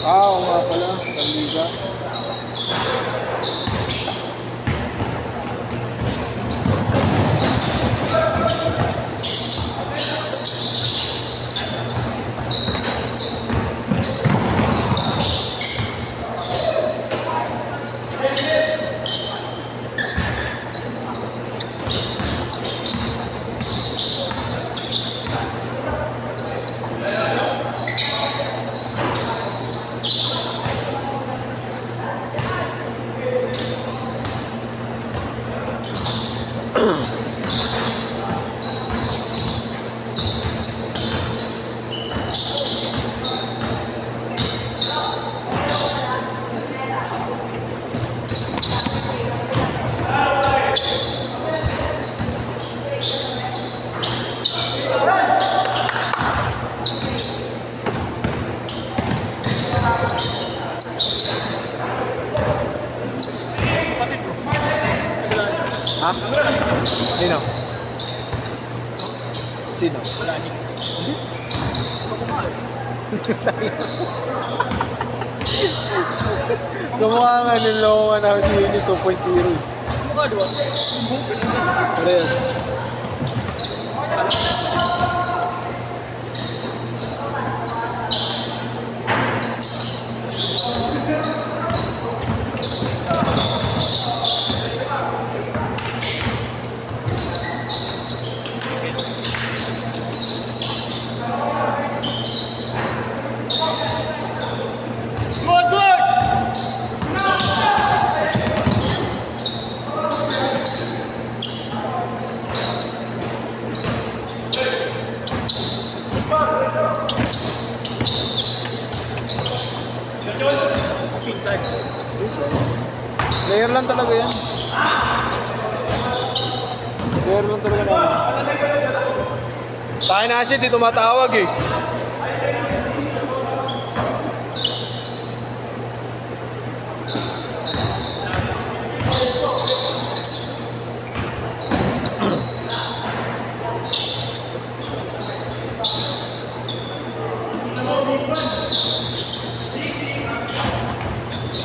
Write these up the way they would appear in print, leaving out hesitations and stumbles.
Oo nga pala, Liga. Ha? Sino? Sino? Wala ni. Gumawa nga ng loko na ni 2.0. Mukha doon. Parehas. Good, good! Player lang talaga yan. Player lang talaga namin. Tayo na siya, di tumatawag eh.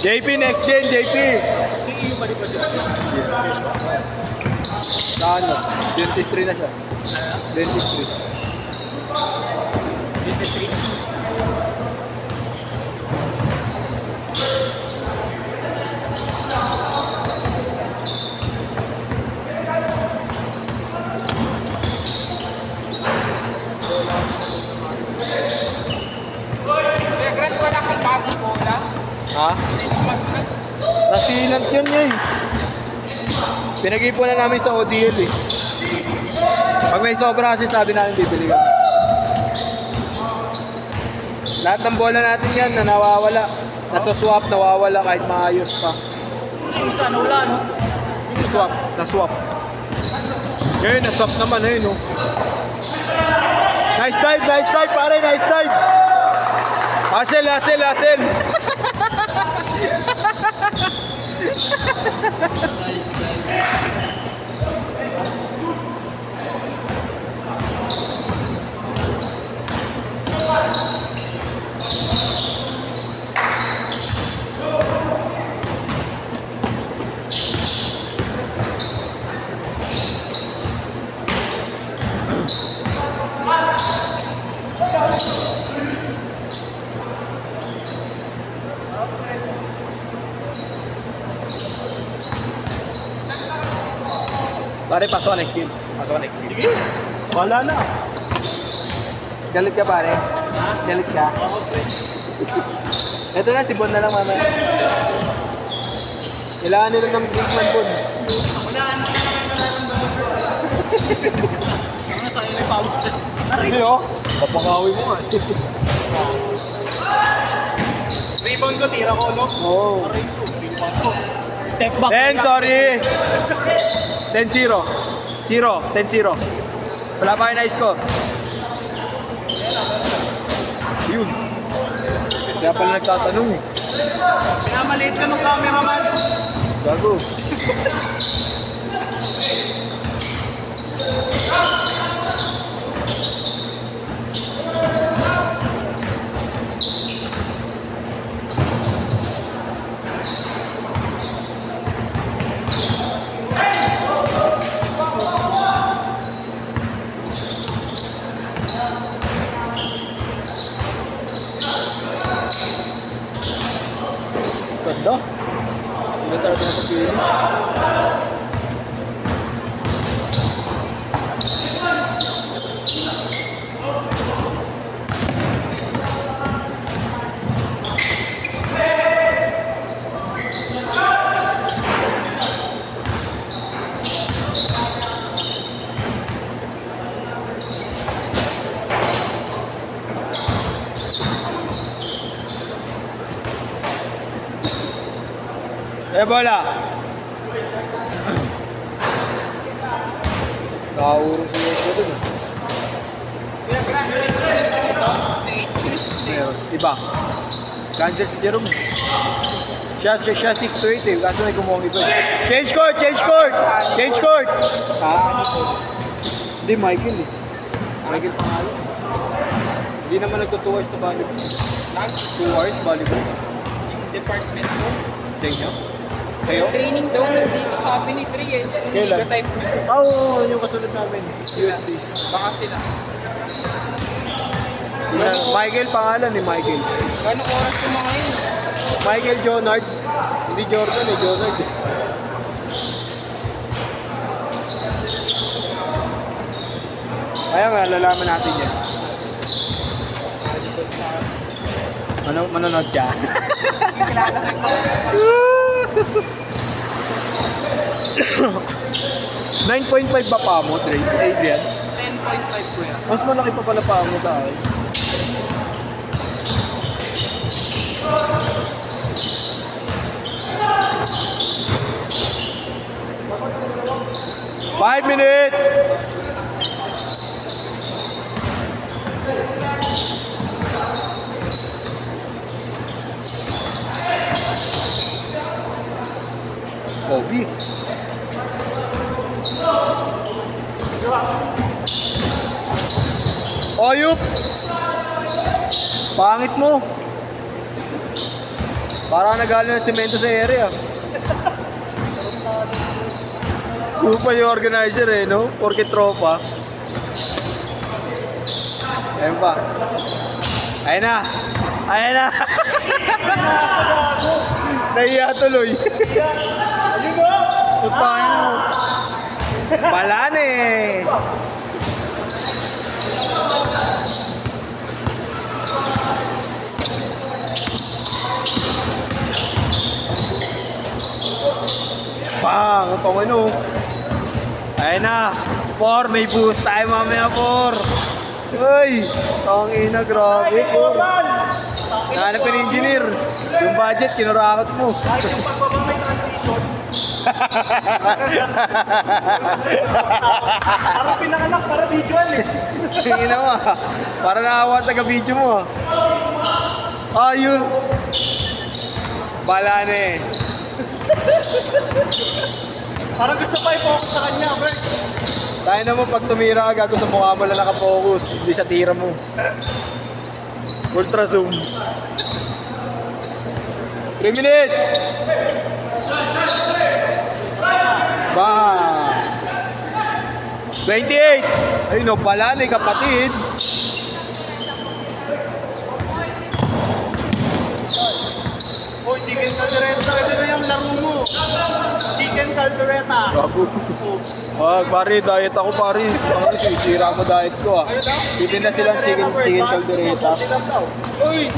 JP next gen, JP. CEU pa rin pa siya. Na ano? Dentistry na siya. Dentistry. Dentistry. Wala kang bago mo na? Ha? Nasilant yun eh. Pinag-ipunan namin sa ODL eh. Pag may sobra kasi sabi namin bibili kami. Lahat ng bola natin yan na nawawala. Nasa-swap, nawawala kahit maayos pa. Yung isa, nawala, no? Na-swap, na-swap. Ngayon, na-swap naman eh, no? Nice dive, pare, nice dive! Hustle, hustle, hustle! Pare, pasok next game. Pasok next game. Sige. Wala na. Galit ka pare? Ha? Galit ka? Ito na, si Bon na lang mamaya. Kailangan nila ng treatment, Bon. Ano sa'yo may pause ka? Hindi oh. Papakawi mo nga. Rebound ko, tira ko, no? Oo. Aray ko, rebound ko. Step back. Then, sorry. 10-0. 10-0. Wala pa kayo na-score. Yun. Kaya pala nagtatanong eh. Pinamaliit ka ng cameraman. Gago. Ganda. Ganda talaga ng pagpili. Bola. Nakaurong si Yoko dun. Iba. Cancel si Jerome. Siya 6-8 eh. Kaso may kumuha ito. Change court! Change court! Change court! Hindi, Michael eh. Michael pangalan. Hindi naman nagto 2 hours na volleyball. 2 hours volleyball. Department ko. Sa inyo? Kayo? Training daw, dito sabi ni Tri eh. Kailan? Type mo. Oo, yung kasunod namin. USD. Baka sila. Michael pangalan ni Michael. Gano'ng oras ko mga yun? Michael Jonard. Hindi Jordan eh, Jonard eh. Kaya malalaman natin yan. Manonood ka? 9.5 ba pa mo, Adrian? 10.5 ko yan. Mas malaki pa pala pa mo sa akin. Five minutes! Kobe. Oyup! Pangit mo. Parang nagaling ng semento sa area. Kupa yung organizer eh, no? Porke tropa. Ayun pa. Ayun na! Ayun na! Nahiya tuloy. Putangin mo. Balan eh. Bang! Ito ano. Ayun na. 4. May boost tayo mamaya 4. Uy! Tangina, grabe. Nahanap ka ng engineer. Yung budget, kinurakot mo. Kahit yung pagbaba may transition. Parang pinanganak, para visual eh. Tingin mo ah. Para nakawa sa video mo ah. Ayun. Bala na eh. Parang gusto pa i-focus sa kanya, Bert. Tayo naman pag tumira ka, gago sa mukha mo lang nakafocus. Hindi sa tira mo. Ultra zoom. 3 minutes! Bang! 28! Ay no, bala na kapatid. Oh, chicken caldereta. Ito na yung laro mo. Chicken caldereta. Gago. Pare, diet ako pare. Pare, sisira mo diet ko ah. Titinda silang chicken caldereta. Uy!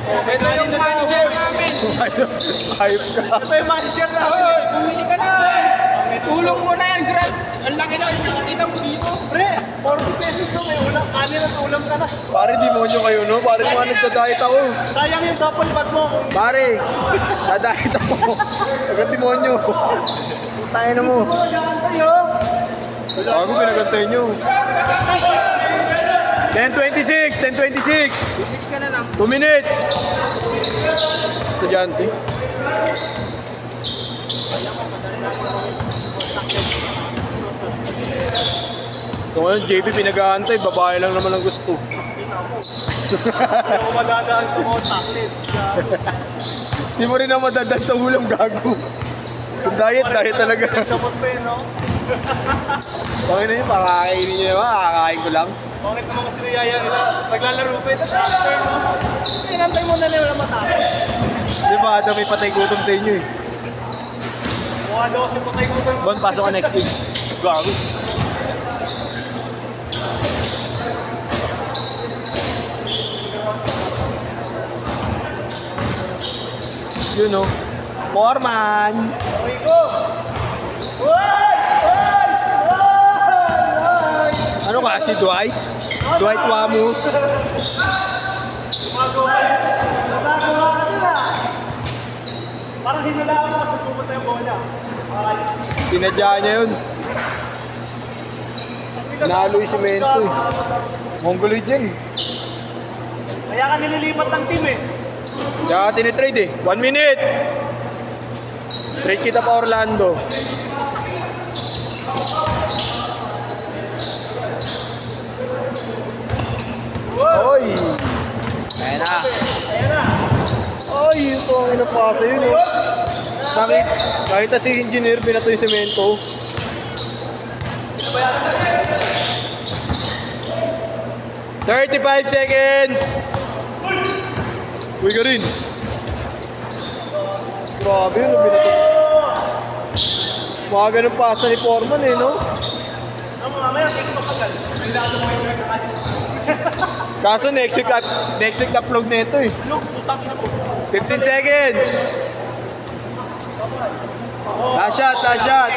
Ito yung manager namin. Hype ka. Ito yung manager namin. Bumili ka na. Tulong mo na yan, Grant. Ang laki na yung nakikita mo dito. Pre, 40 pesos yung may ulam. Kanin at ulam ka na. Pare, demonyo kayo no? Pare, mga nagda-diet ako. Sayang yung double bag mo. Pare, na-diet ako. Nagka-demonyo. Tayo na mo. Bago pinagantay nyo. 10:26, 10:26. 2 minutes. Estudyante. So ngayon, JP pinag-aantay, babae lang naman ang gusto. Hindi ako magdadaan sa mga chocolate. Hindi mo rin na madadad sa ulam, gago. Kung diet talaga. Tapos pa yun, no? Bakit na yun, pakakainin nyo naman, kakakain ko lang. Bakit naman kasi niyaya nila? Naglalaro pa ito. Inantay mo na nila matapos. Di ba, may patay gutom sa inyo eh. Mukha daw si patay ko ba? Bon, pasok ka next week. Gago. Yun o. Foreman. Ano ka, si Dwight? Dwight Wamus. Parang hinula ako kasi pupunta yung bola. Sinadya niya yun. Nalo yung semento eh. Mongoloid yan eh. Kaya ka nililipat ng team eh. Kaya ka tinitrade eh. 1 minute! Trade kita pa Orlando. Oy! Ayan na. Ay, ito ang inapasa yun eh. Kahit si engineer, binato yung semento. "35 seconds!" Uy ka rin. Grabe yun, binato. Mga ganun pasa ni Foreman eh, no? Kaso next week upload na ito eh. 15 seconds! Last shot, last shot!